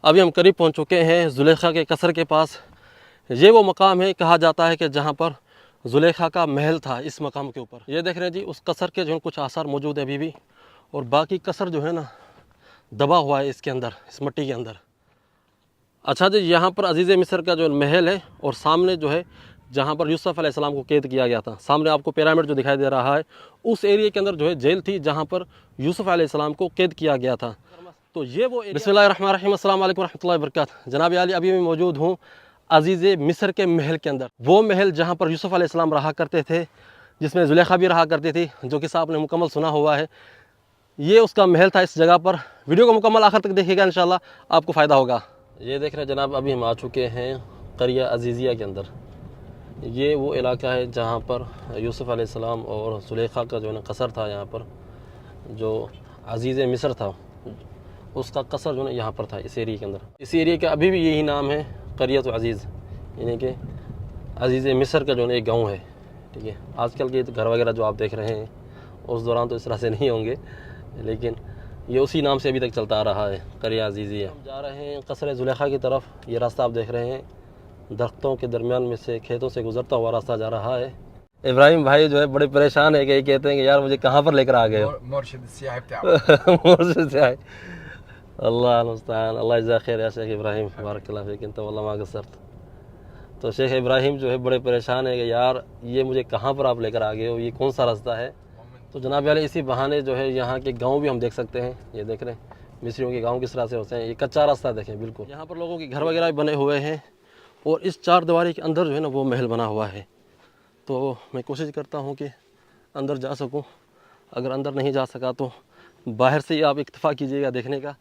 अभी हम करीब पहुंच चुके हैं जुलेखा के कसर के पास। ये वो मकाम है, कहा जाता है कि जहां पर जुलेखा का महल था। इस मकाम के ऊपर ये देख रहे हैं जी, उस कसर के जो कुछ आसार मौजूद है अभी भी, और बाकी कसर जो है ना दबा हुआ है इसके अंदर, इस मिट्टी के अंदर। अच्छा जी, यहाँ पर अजीज़ मिस्र का जो महल है और सामने जो है जहाँ पर यूसुफ अलैहिस्सलाम को कैद किया गया था, सामने आपको पिरामिड जो दिखाई दे रहा है, उस एरिया के अंदर जो है जेल थी जहाँ पर यूसुफ अलैहिस्सलाम को कैद किया गया था। तो ये वो बिस्मिल्लाहिर्रहमानिर्रहीम, अस्सलाम वालेकुम रहमतुल्लाहि व बरकातहू। जनाब आली, अभी मैं मौजूद हूँ अजीज़ मिस्र के महल के अंदर। वो महल जहाँ पर यूसुफ अलैहिस्सलाम रहा करते थे, जिसमें जुलेखा भी रहा करती थी, जो कि आपने मुकम्मल सुना हुआ है। ये उसका महल था इस जगह पर। वीडियो को मुकम्मल आखिर तक देखिएगा, इंशाल्लाह आपको फ़ायदा होगा। ये देख रहे हैं जनाब, अभी हम आ चुके हैं क़रिया अज़ीज़िया के अंदर। ये वो इलाका है जहाँ पर यूसुफ अलैहिस्सलाम और जुलेखा का जो है ना कसर था। यहाँ पर जो अजीज़ मिस्र था उसका कसर जो है यहाँ पर था, इस एरिया के अंदर। इस एरिया का अभी भी यही नाम है, क़रियत अज़ीज़, यानी कि अजीज़ मिस्र का जो है एक गाँव है। ठीक है, आजकल के घर वगैरह जो आप देख रहे हैं उस दौरान तो इस तरह से नहीं होंगे, लेकिन ये उसी नाम से अभी तक चलता आ रहा है, क़रिया अज़ीज़िया। हम जा रहे हैं कसर जुलेखा की तरफ। ये रास्ता आप देख रहे हैं, दरख्तों के दरमियान में से, खेतों से गुजरता हुआ रास्ता जा रहा है। इब्राहिम भाई जो है बड़े परेशान है कि ये कहते हैं कि यार मुझे कहाँ पर लेकर आ गए हो। मुर्शिद सियाह मुर्शिद सियाह, अल्लाह मुस्तान, अल्लाह जज़ा खैर या शेख इब्राहिम, बारकल्लाह फ़ीक, इंत वल्लाह मा क़स्सरत। तो शेख इब्राहिम जो है बड़े परेशान है कि यार ये मुझे कहाँ पर आप लेकर आ गए हो, ये कौन सा रास्ता है। तो जनाब वाले, इसी बहाने जो है यहाँ के गाँव भी हम देख सकते हैं। ये देख रहे हैं मिस्रियों के गाँव किस तरह से होते हैं। ये कच्चा रास्ता देखें बिल्कुल। यहाँ पर लोगों के घर वगैरह भी बने हुए हैं, और इस चार दीवारी के अंदर जो है ना वो महल बना हुआ है। तो मैं कोशिश करता हूँ कि अंदर जा सकूँ। अगर अंदर नहीं जा सका तो बाहर से ही आप इक्तफ़ा कीजिएगा देखने का।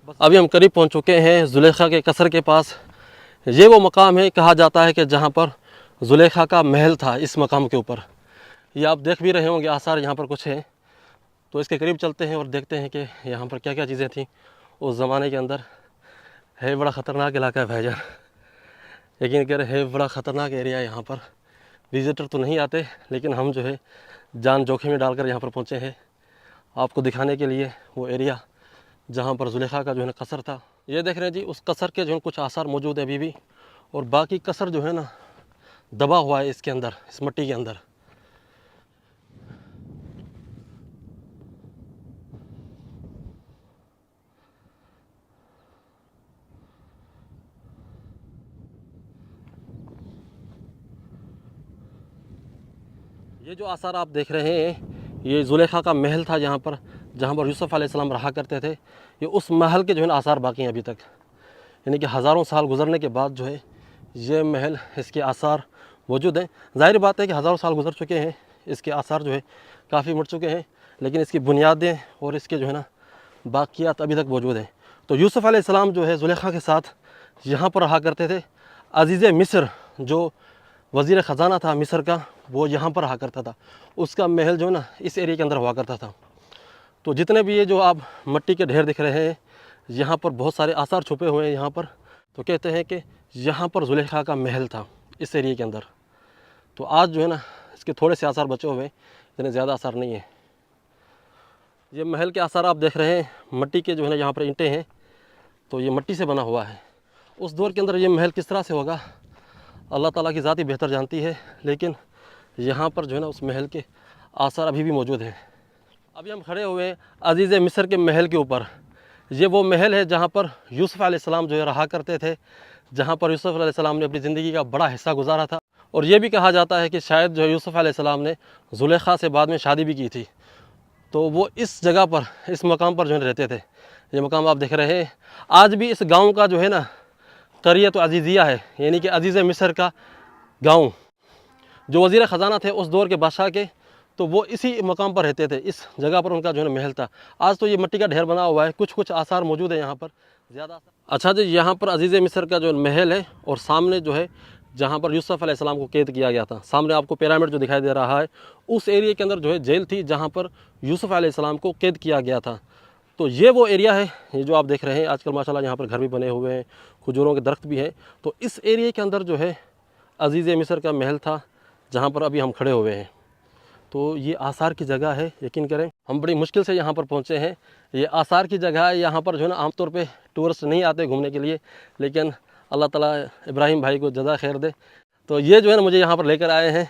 बस अभी हम करीब पहुँच चुके हैं जुलेखा के कसर के पास। ये वो मकाम है, कहा जाता है कि जहाँ पर जुलेखा का महल था। इस मकाम के ऊपर ये आप देख भी रहे होंगे आसार यहाँ पर कुछ हैं। तो इसके करीब चलते हैं और देखते हैं कि यहाँ पर क्या क्या चीज़ें थीं उस ज़माने के अंदर। है बड़ा ख़तरनाक इलाका है भाईजान, यकीन करें, है बड़ा ख़तरनाक एरिया। यहाँ पर विज़िटर तो नहीं आते, लेकिन हम जो है जान जोखिम में डालकर यहाँ पर पहुँचे हैं आपको दिखाने के लिए वो एरिया जहाँ पर जुलेखा का जो है ना कसर था। ये देख रहे हैं जी, उस कसर के जो है कुछ आसार मौजूद है अभी भी, और बाकी कसर जो है ना दबा हुआ है इसके अंदर, इस मिट्टी के अंदर। ये जो आसार आप देख रहे हैं, ये जुलेखा का महल था जहाँ पर यूसुफ अलैहिस्सलाम रहा करते थे। ये उस महल के जो है ना आसार बाकी हैं अभी तक, यानी कि हज़ारों साल गुजरने के बाद जो है ये महल, इसके आसार मौजूद हैं। ज़ाहिर बात है कि हज़ारों साल गुजर चुके हैं, इसके आसार जो है काफ़ी मिट चुके हैं, लेकिन इसकी बुनियादें और इसके जो है ना बाक़ियात अभी तक मौजूद हैं। तो यूसुफ अलैहिस्सलाम जो है जुलेखा के साथ यहाँ पर रहा करते थे। अज़ीज़ मिस्र जो वज़ीर ख़जाना था मिस्र का, वो यहाँ पर रहा करता था। उसका महल जो है ना इस एरिया के अंदर हुआ करता था। तो जितने भी ये जो आप मिट्टी के ढेर दिख रहे हैं, यहाँ पर बहुत सारे आसार छुपे हुए हैं यहाँ पर। तो कहते हैं कि यहाँ पर जुलेखा का महल था इस एरिया के अंदर। तो आज जो है ना इसके थोड़े से आसार बचे हुए हैं, इतने ज़्यादा आसार नहीं है। ये महल के आसार आप देख रहे हैं, मिट्टी के जो है ना यहाँ पर ईंटें हैं, तो ये मिट्टी से बना हुआ है। उस दौर के अंदर ये महल किस तरह से होगा अल्लाह ताला की ज़ात ही बेहतर जानती है, लेकिन यहाँ पर जो है ना उस महल के आसार अभी भी मौजूद हैं। अभी हम खड़े हुए हैं अज़ीज़ मिस्र के महल के ऊपर। ये वो महल है जहाँ पर यूसुफ अलैहिस्सलाम जो है रहा करते थे, जहाँ पर यूसुफ अलैहिस्सलाम ने अपनी ज़िंदगी का बड़ा हिस्सा गुजारा था। और ये भी कहा जाता है कि शायद जो यूसुफ अलैहिस्सलाम ने जुलेखा से बाद में शादी भी की थी। तो वो इस जगह पर, इस मकाम पर जो है रहते थे। ये मकाम आप देख रहे हैं। आज भी इस गाँव का जो है ना क़रियत अज़ीज़िया है, यानी कि अज़ीज़ मिस्र का गाँव। जो वज़ीर ख़जाना थे उस दौर के बादशाह के, तो वो इसी मकाम पर रहते थे। इस जगह पर उनका जो है महल था। आज तो ये मिट्टी का ढेर बना हुआ है, कुछ कुछ आसार मौजूद है यहाँ पर, ज़्यादा। अच्छा जी, यहाँ पर अज़ीज़ मिस्र का जो महल है, और सामने जो है जहाँ पर यूसुफ अलैहिस्सलाम को कैद किया गया था, सामने आपको पिरामिड जो दिखाई दे रहा है, उस एरिया के अंदर जो है जेल थी जहाँ पर यूसुफ अलैहिस्सलाम को कैद किया गया था। तो ये वो एरिया है, ये जो आप देख रहे हैं। आजकल माशाल्लाह यहाँ पर घर भी बने हुए हैं, खजूरों के दरख्त भी हैं। तो इस एरिया के अंदर जो है अज़ीज़ मिस्र का महल था, जहाँ पर अभी हम खड़े हुए हैं। तो ये आसार की जगह है, यकीन करें। हम बड़ी मुश्किल से यहाँ पर पहुँचे हैं। ये आसार की जगह है, यहाँ पर जो है ना आमतौर पे टूरिस्ट नहीं आते घूमने के लिए, लेकिन अल्लाह ताला इब्राहिम भाई को जज़ा खैर दे। तो ये जो है ना मुझे यहाँ पर लेकर आए हैं,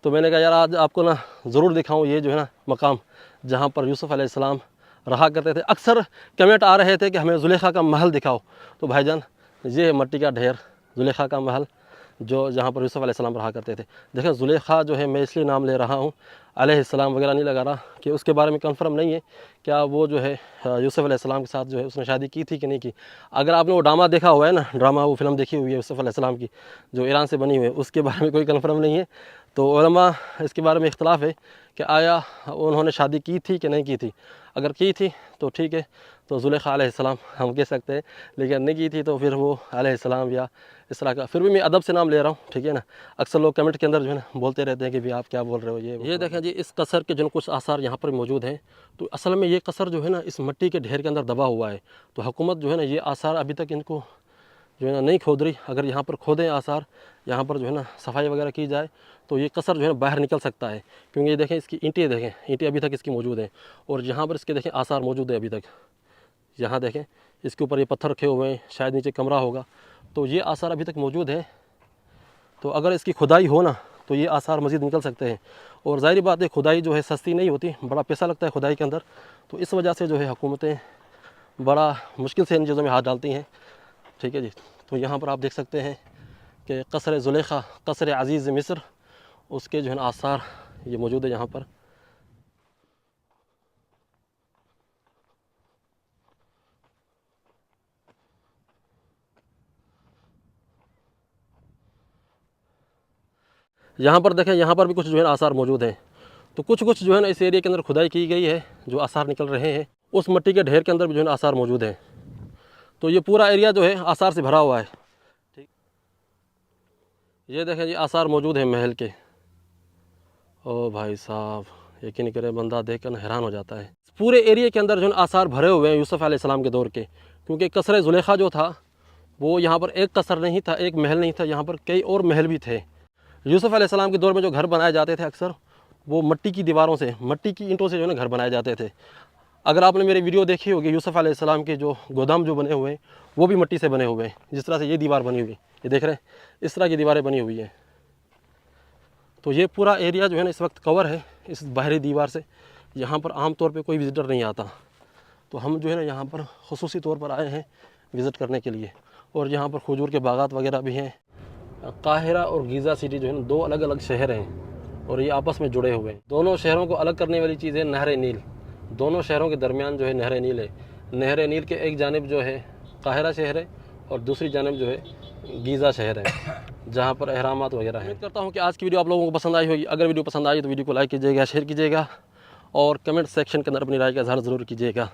तो मैंने कहा यार आज आपको ना ज़रूर दिखाऊँ ये जो है ना मकाम जहाँ पर यूसुफ़ अलैहिस्सलाम रहा करते थे। अक्सर कमेंट आ रहे थे कि हमें ज़ुलेखा का महल दिखाओ, तो भाईजान ये है मट्टी का ढेर, ज़ुलेखा का महल जो जहाँ पर यूसुफ़ अलैहिस्सलाम रहा करते थे। देखें ज़ुलेखा जो है मैं इसलिए नाम ले रहा हूँ, अलैहिस्सलाम वगैरह नहीं लगा रहा कि उसके बारे में कंफर्म नहीं है क्या वो जो है यूसुफ़ अलैहिस्सलाम के साथ जो है उसने शादी की थी कि नहीं की। अगर आपने वो ड्रामा देखा हुआ है ना, ड्रामा वो फिल्म देखी हुई है यूसुफ़ अलैहिस्सलाम की जो ईरान से बनी हुई है, उसके बारे में कोई कंफर्म नहीं है। तो उलमा इसके बारे में इख्तलाफ है कि आया उन्होंने शादी की थी कि नहीं की थी। अगर की थी तो ठीक है, तो ज़ुलेखा अलैहिस्सलाम हम कह सकते हैं, लेकिन नहीं की थी तो फिर वो अलैहिस्सलाम या इस तरह का। फिर भी मैं अदब से नाम ले रहा हूँ, ठीक है ना। अक्सर लोग कमेंट के अंदर जो है ना बोलते रहते हैं कि भाई आप क्या बोल रहे हो। ये देखें जी, इस कसर के जो कुछ आसार यहाँ पर मौजूद हैं। तो असल में ये कसर जो है ना इस मिट्टी के ढेर के अंदर दबा हुआ है। तो हुकूमत जो है ना ये आसार अभी तक इनको जो है ना नहीं खोद रही। अगर यहाँ पर खोदें आसार, यहाँ पर जो है ना सफाई वगैरह की जाए तो ये कसर जो है ना बाहर निकल सकता है। क्योंकि ये देखें इसकी ईंटें देखें, ईंटें अभी तक इसकी मौजूद हैं, और यहाँ पर इसके देखें आसार मौजूद है अभी तक। यहाँ देखें इसके ऊपर ये पत्थर रखे हुए हैं, शायद नीचे कमरा होगा, तो ये आसार अभी तक मौजूद है। तो अगर इसकी खुदाई हो ना तो ये आसार मज़ीद निकल सकते हैं। और ज़ाहिर बात है खुदाई जो है सस्ती नहीं होती, बड़ा पैसा लगता है खुदाई के अंदर। तो इस वजह से जो है हुकूमतें बड़ा मुश्किल से इन चीज़ों में हाथ डालती हैं, ठीक है जी। तो यहाँ पर आप देख सकते हैं कि कसर ज़ुलेखा, कसर अज़ीज़ मिस्र, उसके जो है आसार ये मौजूद है यहाँ पर। यहाँ पर देखें, यहाँ पर भी कुछ जो है आसार मौजूद हैं। तो कुछ कुछ जो है ना इस एरिया के अंदर खुदाई की गई है, जो आसार निकल रहे हैं उस मिट्टी के ढेर के अंदर भी जो है आसार मौजूद हैं। तो ये पूरा एरिया जो है आसार से भरा हुआ है, ठीक। ये देखें जी आसार मौजूद है महल के। ओ भाई साहब, यकीन करें बंदा देख कर हैरान हो जाता है। पूरे एरिया के अंदर जो है आसार भरे हुए हैं यूसुफ़ अलैहिस्सलाम के दौर के। क्योंकि कसर ज़ुलेखा जो था वो यहाँ पर एक कसर नहीं था, एक महल नहीं था, यहाँ पर कई और महल भी थे। यूसुफ़ अलैहिस्सलाम के दौर में जो घर बनाए जाते थे अक्सर वो मिट्टी की दीवारों से, मिट्टी की ईंटों से जो है ना घर बनाए जाते थे। अगर आपने मेरी वीडियो देखी होगी, यूसुफ़ अलैहिस्सलाम के जो गोदाम जो बने हुए हैं वो भी मिट्टी से बने हुए हैं। जिस तरह से ये दीवार बनी हुई, ये देख रहे हैं, इस तरह की दीवारें बनी हुई हैं। तो ये पूरा एरिया जो है ना इस वक्त कवर है इस बाहरी दीवार से। यहाँ पर आम तौर पे कोई विज़िटर नहीं आता। तो हम जो है ना यहाँ पर ख़ुसूसी तौर पर आए हैं विज़िट करने के लिए। और यहाँ पर खजूर के बागात वगैरह भी हैं। काहिरा और गीज़ा सिटी जो है ना दो अलग अलग शहर हैं और ये आपस में जुड़े हुए हैं। दोनों शहरों को अलग करने वाली चीज़ है नहर नील। दोनों शहरों के दरमियान जो है नहर नील है। नहर नील के एक जानिब जो है काहिरा शहर है और दूसरी जानिब जो है गीज़ा शहर है, जहाँ पर अहरामात वगैरह हैं। उम्मीद करता हूँ कि आज की वीडियो आप लोगों को पसंद आई होगी। अगर वीडियो पसंद आई तो वीडियो को लाइक कीजिएगा, शेयर कीजिएगा और कमेंट सेक्शन के अंदर अपनी राय का इज़हार ज़रूर कीजिएगा।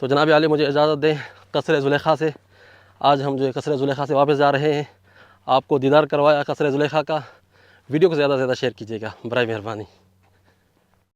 तो जनाब आले मुझे इजाज़त दें कसर ज़ुलेखा से। आज हम जो है कसर ज़ुलेखा से वापस जा रहे हैं। आपको दीदार करवाया कसर ज़ुलेखा का। वीडियो को ज़्यादा से ज़्यादा शेयर कीजिएगा, बराए मेहरबानी।